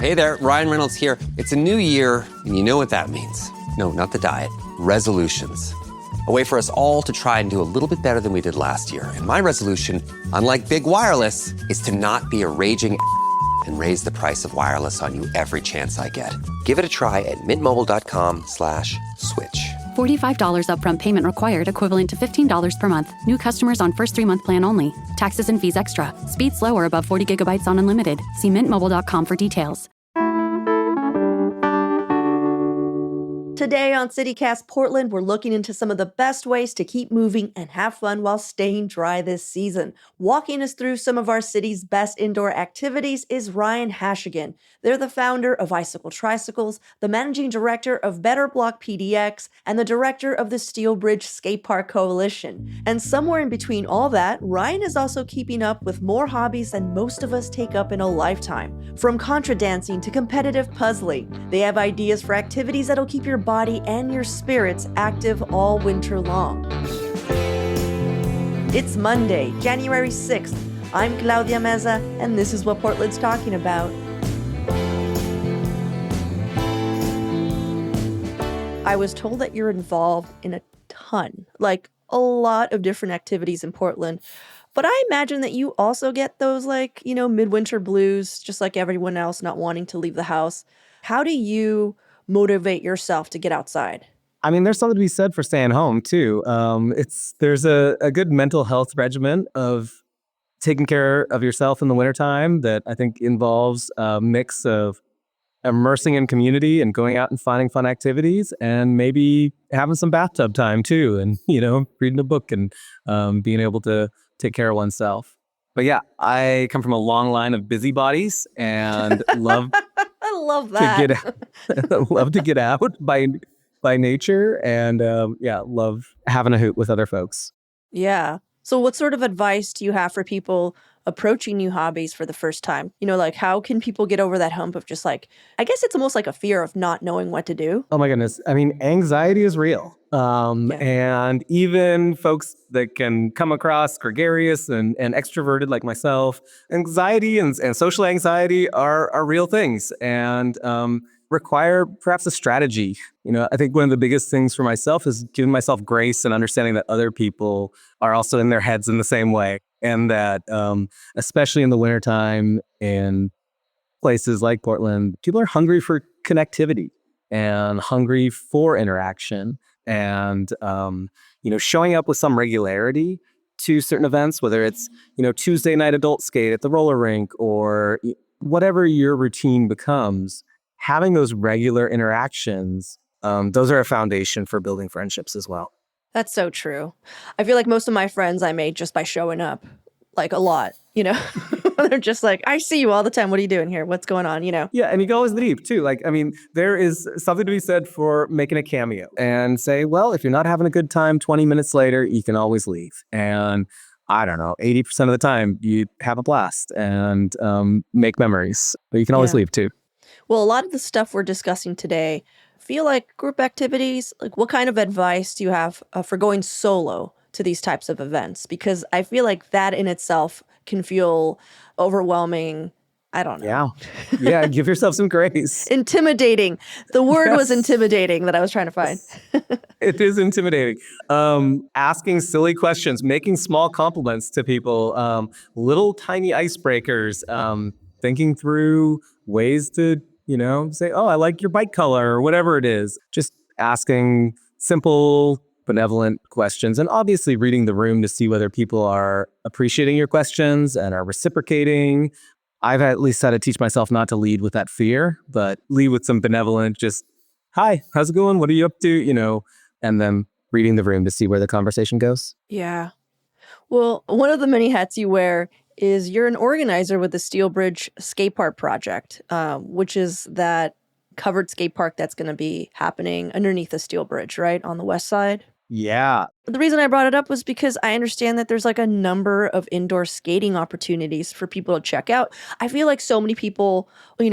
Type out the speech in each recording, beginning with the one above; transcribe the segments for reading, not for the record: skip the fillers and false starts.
Hey there, Ryan Reynolds here. It's a new year, and you know what that means. No, not the diet. Resolutions. A way for us all to try and do a little bit better than we did last year. And my resolution, unlike big wireless, is to not be a raging and raise the price of wireless on you every chance I get. Give it a try at mintmobile.com/switch. $45 upfront payment required, equivalent to $15 per month. New customers on first 3-month plan only. Taxes and fees extra. Speed slower above 40 gigabytes on unlimited. See mintmobile.com for details. Today on CityCast Portland, we're looking into some of the best ways to keep moving and have fun while staying dry this season. Walking us through some of our city's best indoor activities is Ryan Hashigan. They're the founder of Icicle Tricycles, the managing director of Better Block PDX, and the director of the Steel Bridge Skate Park Coalition. And somewhere in between all that, Ryan is also keeping up with more hobbies than most of us take up in a lifetime. From contra dancing to competitive puzzling, they have ideas for activities that'll keep your body and your spirits active all winter long. It's Monday, January 6th. I'm Claudia Meza, and this is what Portland's talking about. I was told that you're involved in a ton, like a lot of different activities in Portland. But I imagine that you also get those midwinter blues, just like everyone else not wanting to leave the house. How do you motivate yourself to get outside? I mean, there's something to be said for staying home too. There's a good mental health regimen of taking care of yourself in the wintertime that I think involves a mix of immersing in community and going out and finding fun activities and maybe having some bathtub time too, and reading a book and being able to take care of oneself. But yeah, I come from a long line of busybodies and love I love that. love to get out by nature and love having a hoot with other folks. Yeah. So what sort of advice do you have for people approaching new hobbies for the first time? How can people get over that hump of just I guess it's almost like a fear of not knowing what to do. Oh my goodness. I mean, anxiety is real. And even folks that can come across gregarious and extroverted like myself, anxiety and social anxiety are real things and require perhaps a strategy. I think one of the biggest things for myself is giving myself grace and understanding that other people are also in their heads in the same way. And that especially in the wintertime in places like Portland, people are hungry for connectivity and hungry for interaction and, showing up with some regularity to certain events, whether it's, Tuesday night adult skate at the roller rink or whatever your routine becomes, having those regular interactions, those are a foundation for building friendships as well. That's so true. I feel like most of my friends I made just by showing up, a lot, They're just I see you all the time. What are you doing here? What's going on, Yeah, and you can always leave too. There is something to be said for making a cameo and say, well, if you're not having a good time 20 minutes later, you can always leave. And I don't know, 80% of the time you have a blast and make memories, but you can always leave too. Well, a lot of the stuff we're discussing today feel like group activities. What kind of advice do you have for going solo to these types of events? Because I feel like that in itself can feel overwhelming. I don't know. Yeah. Give yourself some grace. Intimidating. The word was intimidating that I was trying to find. It is intimidating. Asking silly questions, making small compliments to people, little tiny icebreakers, thinking through ways to, say, oh, I like your bike color or whatever it is. Just asking simple, benevolent questions and obviously reading the room to see whether people are appreciating your questions and are reciprocating. I've at least had to teach myself not to lead with that fear, but lead with some benevolent, just, hi, how's it going? What are you up to? And then reading the room to see where the conversation goes. Yeah. Well, one of the many hats you wear is you're an organizer with the Steel Bridge Skate Park Project, which is that covered skate park that's going to be happening underneath the Steel Bridge, right, on the west side? Yeah. The reason I brought it up was because I understand that there's a number of indoor skating opportunities for people to check out. I feel like so many people,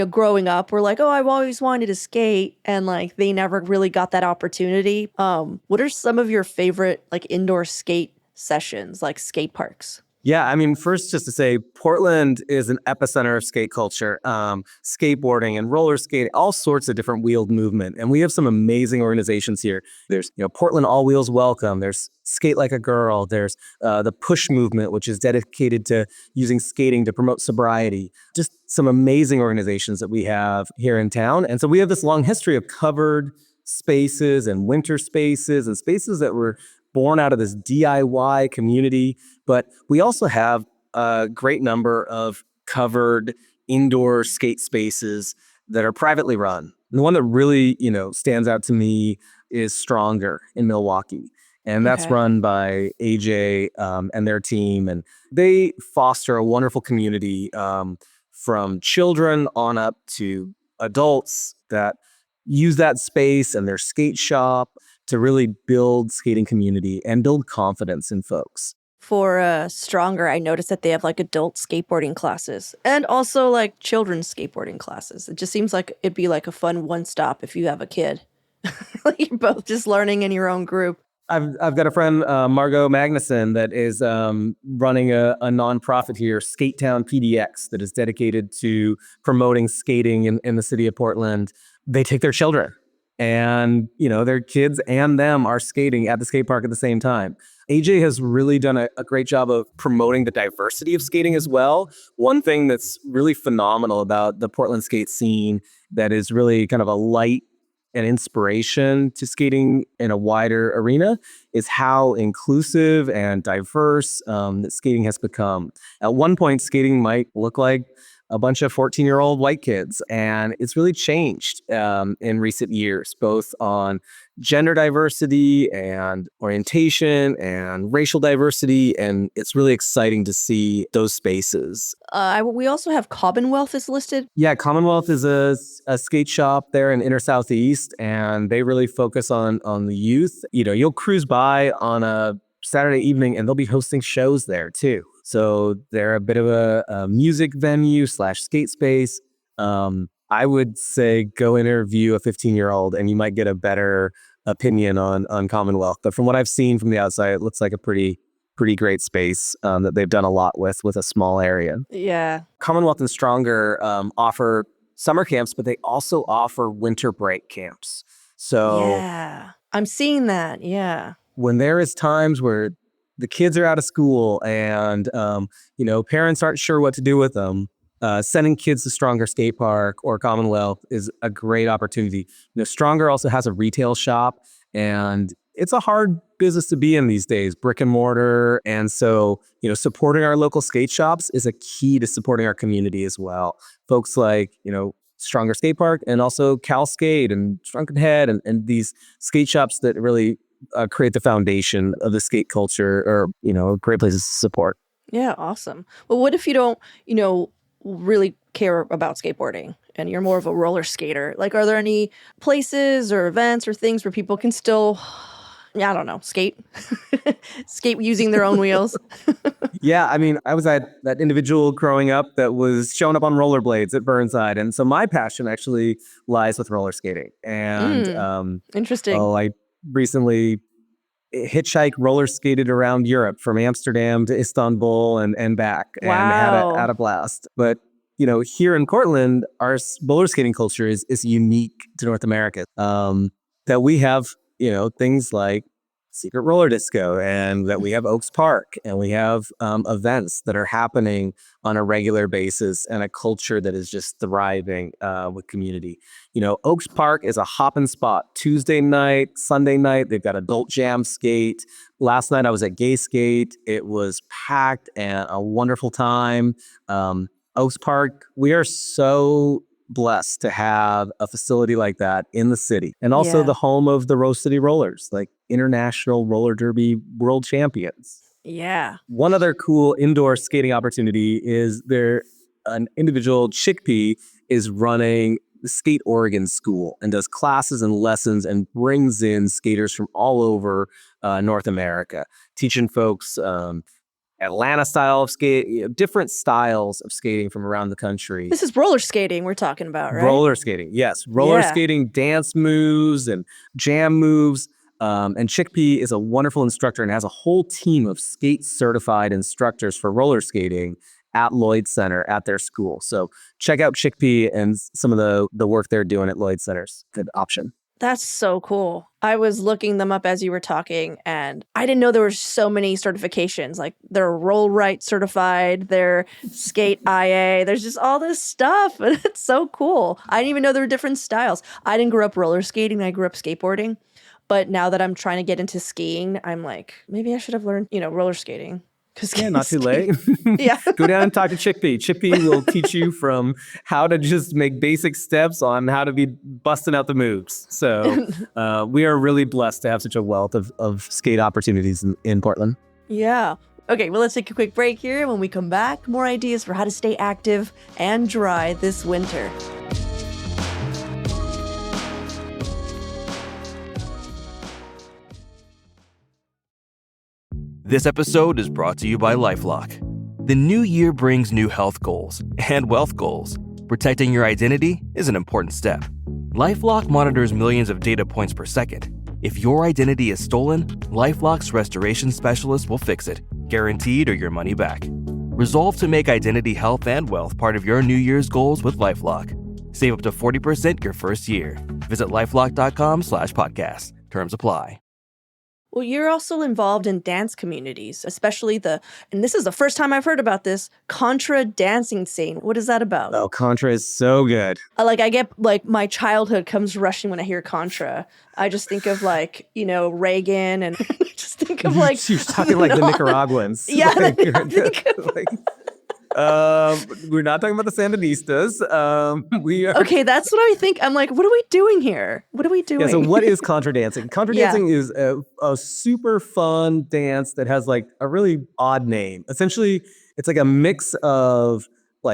growing up were like, oh, I've always wanted to skate. And they never really got that opportunity. What are some of your favorite indoor skate sessions, skate parks? Yeah, I mean, first, just to say, Portland is an epicenter of skate culture, skateboarding and roller skating, all sorts of different wheeled movement. And we have some amazing organizations here. There's, Portland All Wheels Welcome. There's Skate Like a Girl. There's the Push Movement, which is dedicated to using skating to promote sobriety. Just some amazing organizations that we have here in town. And so we have this long history of covered spaces and winter spaces and spaces that were born out of this DIY community, but we also have a great number of covered indoor skate spaces that are privately run. And the one that really, stands out to me is Stronger in Milwaukee. And that's Okay. run by AJ and their team. And they foster a wonderful community from children on up to adults that use that space and their skate shop to really build skating community and build confidence in folks. For Stronger, I noticed that they have like adult skateboarding classes and also like children's skateboarding classes. It just seems like it'd be like a fun one stop if you have a kid. You're both just learning in your own group. I've got a friend, Margot Magnuson, that is running a nonprofit here, Skate Town PDX, that is dedicated to promoting skating in the city of Portland. They take their children and, their kids and them are skating at the skate park at the same time. AJ has really done a great job of promoting the diversity of skating as well. One thing that's really phenomenal about the Portland skate scene that is really kind of a light and inspiration to skating in a wider arena is how inclusive and diverse that skating has become. At one point, skating might look like a bunch of 14-year-old white kids, and it's really changed in recent years, both on gender diversity and orientation and racial diversity, and it's really exciting to see those spaces. We also have Commonwealth is listed. Yeah, Commonwealth is a skate shop there in Inner Southeast, and they really focus on the youth. You'll cruise by on a Saturday evening, and they'll be hosting shows there too. So they're a bit of a music venue / skate space. I would say go interview a 15-year-old, and you might get a better opinion on Commonwealth. But from what I've seen from the outside, it looks like a pretty great space that they've done a lot with a small area. Yeah. Commonwealth and Stronger offer summer camps, but they also offer winter break camps. So Yeah. I'm seeing that. Yeah. when there is times where the kids are out of school and, parents aren't sure what to do with them, sending kids to Stronger Skate Park or Commonwealth is a great opportunity. Stronger also has a retail shop, and it's a hard business to be in these days, brick and mortar. And so, supporting our local skate shops is a key to supporting our community as well. Folks like, Stronger Skate Park and also Cal Skate and Shrunken Head and these skate shops that really create the foundation of the skate culture or, great places to support. Yeah. Awesome. Well, what if you don't, really care about skateboarding and you're more of a roller skater? Like, are there any places or events or things where people can still, I don't know, skate using their own wheels? Yeah, I mean, I was that individual growing up that was showing up on rollerblades at Burnside. And so my passion actually lies with roller skating. And Interesting. I recently hitchhiked roller skated around Europe from Amsterdam to Istanbul and back and Wow. had a blast. But, here in Portland, our roller skating culture is unique to North America. That we have, things like Secret Roller Disco, and that we have Oaks Park, and we have events that are happening on a regular basis, and a culture that is just thriving with community. Oaks Park is a hopping spot. Tuesday night, Sunday night, they've got adult jam skate. Last night I was at Gay Skate. It was packed and a wonderful time. Oaks Park, we are so blessed to have a facility like that in the city, and also Yeah. the home of the Rose City Rollers, like international roller derby world champions. Yeah. One other cool indoor skating opportunity is an individual, Chickpea, is running the Skate Oregon School and does classes and lessons and brings in skaters from all over North America, teaching folks Atlanta style of skate, different styles of skating from around the country. This is roller skating we're talking about, right? Roller skating, yes. Roller Yeah. skating, dance moves and jam moves. And Chickpea is a wonderful instructor and has a whole team of skate certified instructors for roller skating at Lloyd Center at their school. So check out Chickpea and some of the work they're doing at Lloyd Centers. Good option. That's so cool. I was looking them up as you were talking, and I didn't know there were so many certifications. Like they're Roll Right certified, they're Skate IA. There's just all this stuff, and it's so cool. I didn't even know there were different styles. I didn't grow up roller skating. I grew up skateboarding. But now that I'm trying to get into skiing, I'm like, maybe I should have learned, roller skating. Yeah, not too late. Yeah. Go down and talk to Chickpea. Chickpea will teach you from how to just make basic steps on how to be busting out the moves. So we are really blessed to have such a wealth of skate opportunities in Portland. Yeah. Okay, well, let's take a quick break here. When we come back, more ideas for how to stay active and dry this winter. This episode is brought to you by LifeLock. The new year brings new health goals and wealth goals. Protecting your identity is an important step. LifeLock monitors millions of data points per second. If your identity is stolen, LifeLock's restoration specialist will fix it, guaranteed or your money back. Resolve to make identity health and wealth part of your New Year's goals with LifeLock. Save up to 40% your first year. Visit LifeLock.com/podcast. Terms apply. Well, you're also involved in dance communities, especially and this is the first time I've heard about this, Contra dancing scene. What is that about? Oh, Contra is so good. I get my childhood comes rushing when I hear Contra. I just think of Reagan, and I just think of You're talking like the Nicaraguans. Yeah. We're not talking about the Sandinistas. We are. Okay, that's what I think. I'm like, what are we doing here? What are we doing? Yeah, so what is Contra dancing? Contra dancing is a super fun dance that has a really odd name. Essentially, it's like a mix of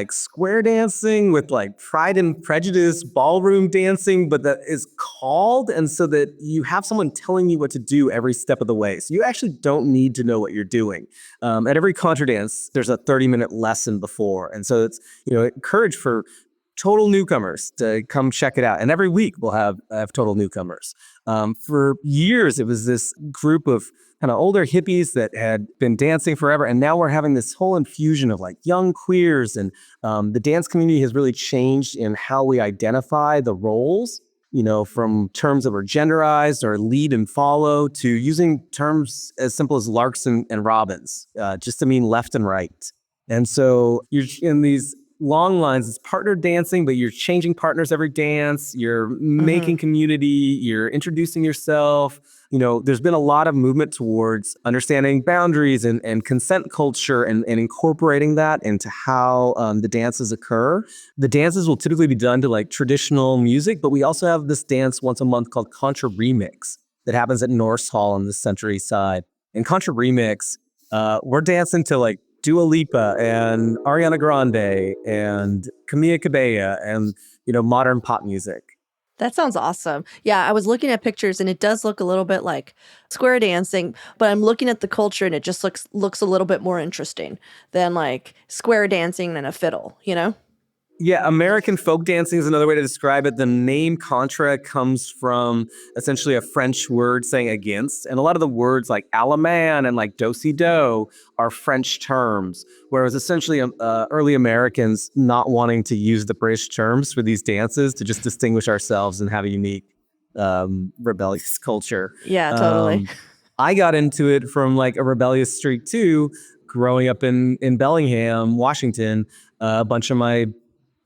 square dancing with Pride and Prejudice ballroom dancing, but that is called, and so that you have someone telling you what to do every step of the way. So you actually don't need to know what you're doing. At every Contra dance, there's a 30-minute lesson before, and so it's encouraged for total newcomers to come check it out. And every week we'll have total newcomers. For years, it was this group of kind of older hippies that had been dancing forever. And now we're having this whole infusion of young queers. And the dance community has really changed in how we identify the roles, from terms that were genderized or lead and follow to using terms as simple as larks and robins, just to mean left and right. And so you're in these long lines. It's partner dancing, but you're changing partners every dance. You're making community. You're introducing yourself. There's been a lot of movement towards understanding boundaries and consent culture and incorporating that into how the dances occur. The dances will typically be done to traditional music, but we also have this dance once a month called Contra Remix that happens at Norse Hall on the Century side. And Contra Remix, we're dancing to Dua Lipa and Ariana Grande and Camila Cabello and, modern pop music. That sounds awesome. Yeah, I was looking at pictures and it does look a little bit like square dancing, but I'm looking at the culture and it just looks a little bit more interesting than square dancing and a fiddle, Yeah, American folk dancing is another way to describe it. The name Contra comes from essentially a French word saying against. And a lot of the words like allemand and do-si-do are French terms, whereas essentially early Americans not wanting to use the British terms for these dances to just distinguish ourselves and have a unique rebellious culture. Yeah, totally. I got into it from a rebellious streak too, growing up in Bellingham, Washington. A bunch of my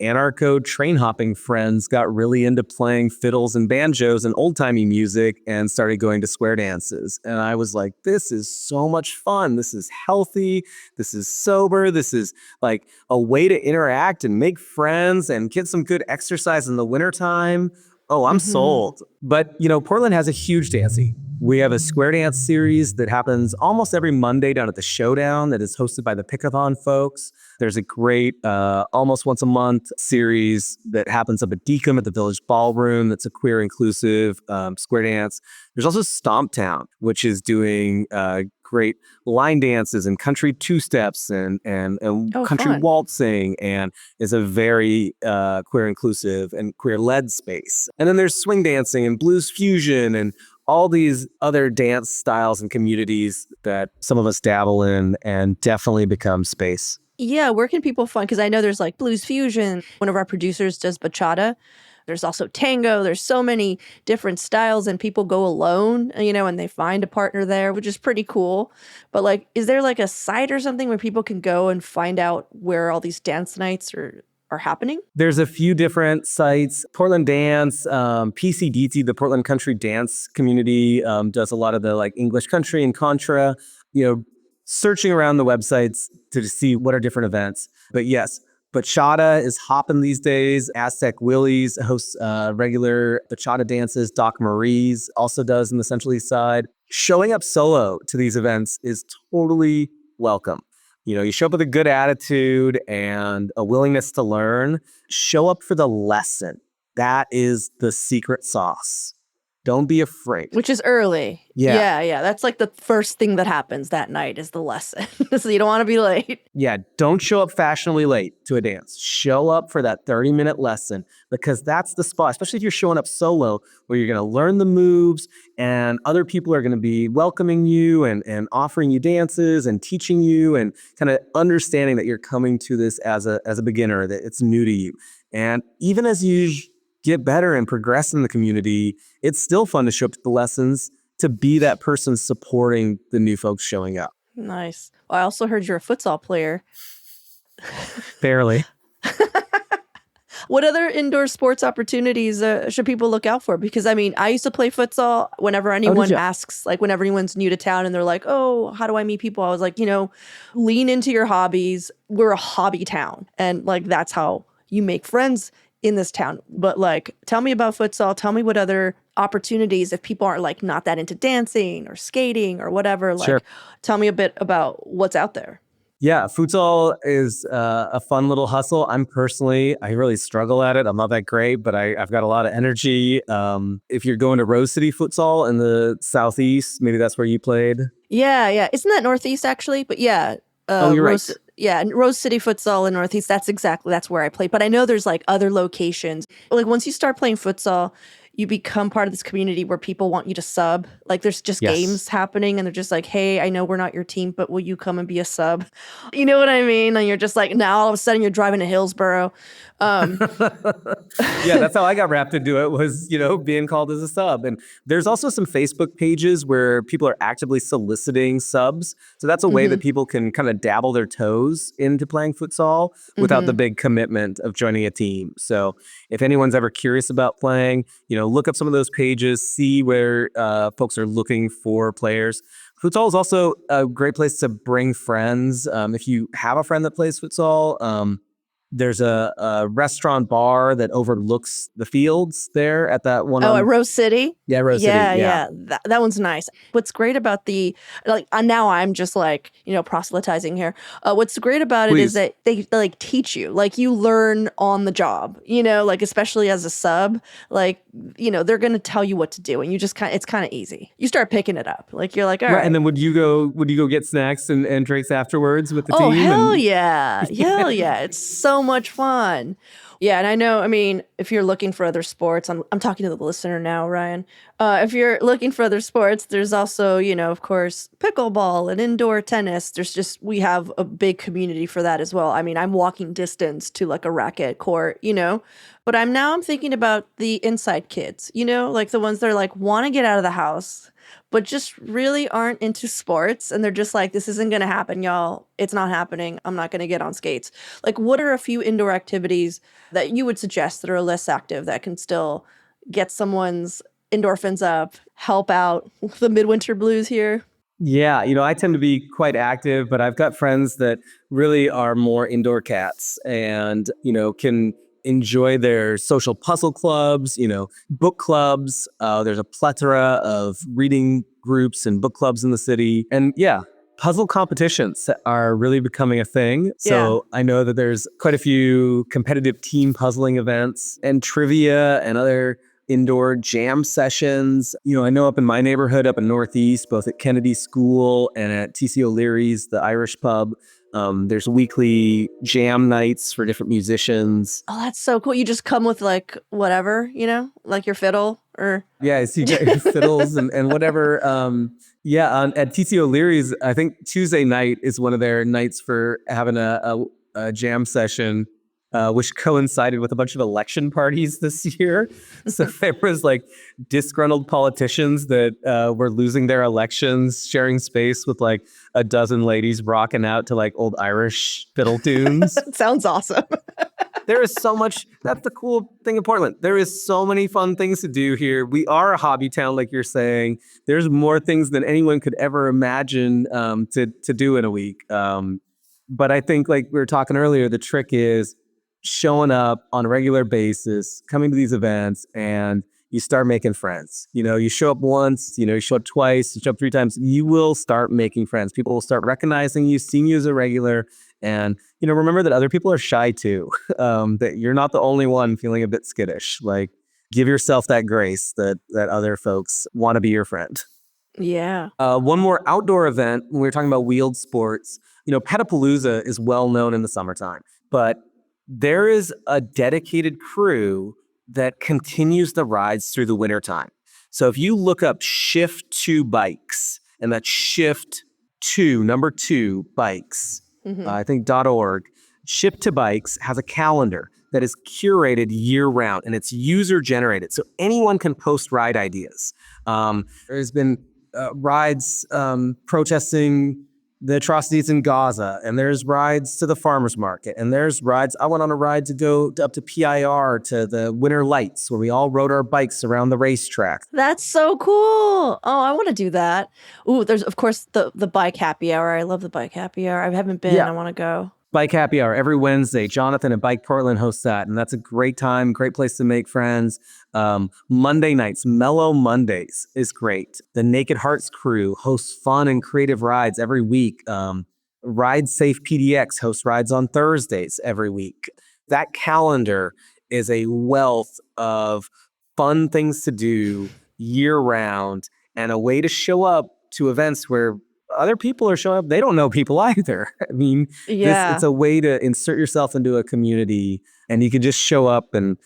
anarcho train hopping friends got really into playing fiddles and banjos and old timey music and started going to square dances. And I was like, this is so much fun. This is healthy. This is sober. This is a way to interact and make friends and get some good exercise in the wintertime. Oh, I'm sold. But, Portland has a huge dance scene. We have a square dance series that happens almost every Monday down at the Showdown that is hosted by the Pickathon folks. There's a great almost once a month series that happens up at Deacom at the Village Ballroom that's a queer inclusive square dance. There's also Stomp Town, which is doing great line dances and country two-steps and country fun. waltzing, and is a very queer inclusive and queer led space. And then there's swing dancing and blues fusion and all these other dance styles and communities that some of us dabble in and definitely become space. Yeah, where can people find? Because I know there's like blues fusion. One of our producers does bachata. There's also tango. There's so many different styles, and people go alone, and they find a partner there, which is pretty cool. But like, is there like a site or something where people can go and find out where all these dance nights are happening? There's a few different sites. Portland Dance, PCDT, the Portland Country Dance Community, does a lot of the like English country and contra, searching around the websites to see what are different events. But yes, bachata is hopping these days. Aztec Willies hosts regular bachata dances. Doc Marie's also does in the Central East Side. Showing up solo to these events is totally welcome. You show up with a good attitude and a willingness to learn. Show up for the lesson. That is the secret sauce. Don't be afraid. Which is early. Yeah. Yeah. That's like the first thing that happens that night is the lesson. So you don't want to be late. Yeah, don't show up fashionably late to a dance. Show up for that 30-minute lesson because that's the spot, especially if you're showing up solo, where you're going to learn the moves and other people are going to be welcoming you and offering you dances and teaching you and kind of understanding that you're coming to this as a beginner, that it's new to you. And even as you get better and progress in the community, it's still fun to show up to the lessons, to be that person supporting the new folks showing up. Nice. Well, I also heard you're a futsal player. Barely. What other indoor sports opportunities should people look out for? Because I used to play futsal. Whenever anyone asks, like whenever anyone's new to town and they're like, oh, how do I meet people? I was like, lean into your hobbies. We're a hobby town. And like, that's how you make friends in this town. But like, tell me about futsal. Tell me what other opportunities, if people are like not that into dancing or skating or whatever, like Sure. Tell me a bit about what's out there. Yeah, futsal is a fun little hustle. I really struggle at it. I'm not that great, but I've got a lot of energy. If you're going to Rose City Futsal in the Southeast, maybe that's where you played. Yeah. Isn't that Northeast actually? But yeah. You're Rose, right. Yeah, Rose City Futsal in Northeast, that's where I played. But I know there's like other locations. Like once you start playing futsal, you become part of this community where people want you to sub. Like there's just Yes. games happening and they're just like, hey, I know we're not your team, but will you come and be a sub? You know what I mean? And you're just like, now all of a sudden you're driving to Hillsboro. Yeah, that's how I got wrapped into it, was, being called as a sub. And there's also some Facebook pages where people are actively soliciting subs. So that's a way that people can kind of dabble their toes into playing futsal without the big commitment of joining a team. So if anyone's ever curious about playing, look up some of those pages, see where folks are looking for players. Futsal is also a great place to bring friends. If you have a friend that plays futsal, there's a restaurant bar that overlooks the fields there at that one. At Rose City? Yeah, Rose City. Yeah. That one's nice. What's great about now I'm just like, proselytizing here. What's great about it is that they like teach you, like you learn on the job, like especially as a sub, like, they're going to tell you what to do and you just it's kind of easy. You start picking it up. Like you're like, all right. And then would you go get snacks and drinks afterwards with the team? Oh, hell yeah. Hell yeah. It's so much fun. Yeah, and I know, if you're looking for other sports, I'm talking to the listener now, Ryan. If you're looking for other sports, there's also, of course, pickleball and indoor tennis. We have a big community for that as well. I'm walking distance to like a racket court, but I'm thinking about the inside kids, like the ones that are like want to get out of the house, but just really aren't into sports. And they're just like, this isn't going to happen, y'all. It's not happening. I'm not going to get on skates. Like, what are a few indoor activities that you would suggest that are less active that can still get someone's endorphins up, help out the midwinter blues here? Yeah, I tend to be quite active, but I've got friends that really are more indoor cats and, can enjoy their social puzzle clubs, book clubs. There's a plethora of reading groups and book clubs in the city. And yeah, puzzle competitions are really becoming a thing. So I know that there's quite a few competitive team puzzling events and trivia and other indoor jam sessions. I know up in my neighborhood, up in Northeast, both at Kennedy School and at TC O'Leary's, the Irish pub, there's weekly jam nights for different musicians. Oh, that's so cool. You just come with like whatever, like your fiddle Or Yeah, so you got your fiddles and whatever. At TC O'Leary's, I think Tuesday night is one of their nights for having a jam session, which coincided with a bunch of election parties this year. So there was like disgruntled politicians that were losing their elections, sharing space with like a dozen ladies rocking out to like old Irish fiddle tunes. sounds awesome. There is so much. That's the cool thing in Portland. There is so many fun things to do here. We are a hobby town, like you're saying. There's more things than anyone could ever imagine to do in a week. But I think, like we were talking earlier, the trick is showing up on a regular basis, coming to these events, and you start making friends. You know, you show up once, you show up twice, you show up 3 times, you will start making friends. People will start recognizing you, seeing you as a regular. And, remember that other people are shy too, that you're not the only one feeling a bit skittish. Like, give yourself that grace that other folks want to be your friend. Yeah. One more outdoor event, when we were talking about wheeled sports, Petapalooza is well known in the summertime, but there is a dedicated crew that continues the rides through the wintertime. So if you look up Shift 2 Bikes, and that's Shift 2, number 2 Bikes, I think .org, Shift 2 Bikes has a calendar that is curated year round, and it's user generated. So anyone can post ride ideas. There's been rides protesting the atrocities in Gaza, and there's rides to the farmer's market, and there's rides. I went on a ride to go up to PIR to the Winter Lights, where we all rode our bikes around the racetrack. That's so cool. Oh, I want to do that. Ooh, there's, of course, the bike happy hour. I love the bike happy hour. I haven't been. Yeah. I want to go. Bike happy hour every Wednesday. Jonathan at Bike Portland hosts that, and that's a great time, great place to make friends. Monday nights, Mellow Mondays is great. The Naked Hearts crew hosts fun and creative rides every week. Ride Safe PDX hosts rides on Thursdays every week. That calendar is a wealth of fun things to do year round, and a way to show up to events where other people are showing up. They don't know people either. I mean, it's a way to insert yourself into a community, and you can just show up and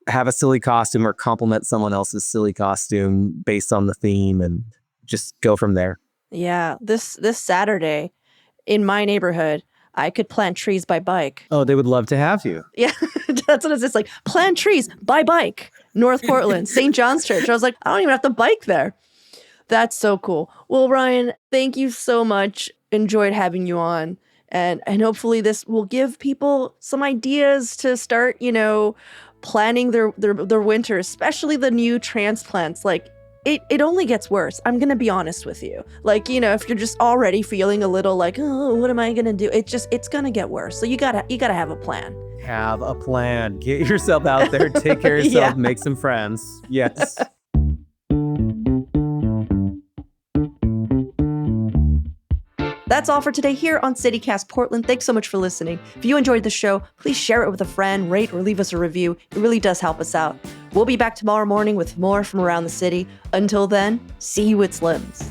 have a silly costume or compliment someone else's silly costume based on the theme, and just go from there. Yeah. This Saturday in my neighborhood, I could plant trees by bike. Oh, they would love to have you. Yeah. That's what it's like. Plant trees by bike. North Portland, St. John's Church. I was like, I don't even have to bike there. That's so cool. Well, Ryan, thank you so much. Enjoyed having you on. And hopefully this will give people some ideas to start, planning their winter, especially the new transplants. Like, it only gets worse. I'm going to be honest with you. Like, if you're just already feeling a little like, oh, what am I going to do? It's going to get worse. So you gotta have a plan. Have a plan. Get yourself out there. Take care of yourself. Yeah. Make some friends. Yes. That's all for today here on CityCast Portland. Thanks so much for listening. If you enjoyed the show, please share it with a friend, rate or leave us a review. It really does help us out. We'll be back tomorrow morning with more from around the city. Until then, see you at Slim's.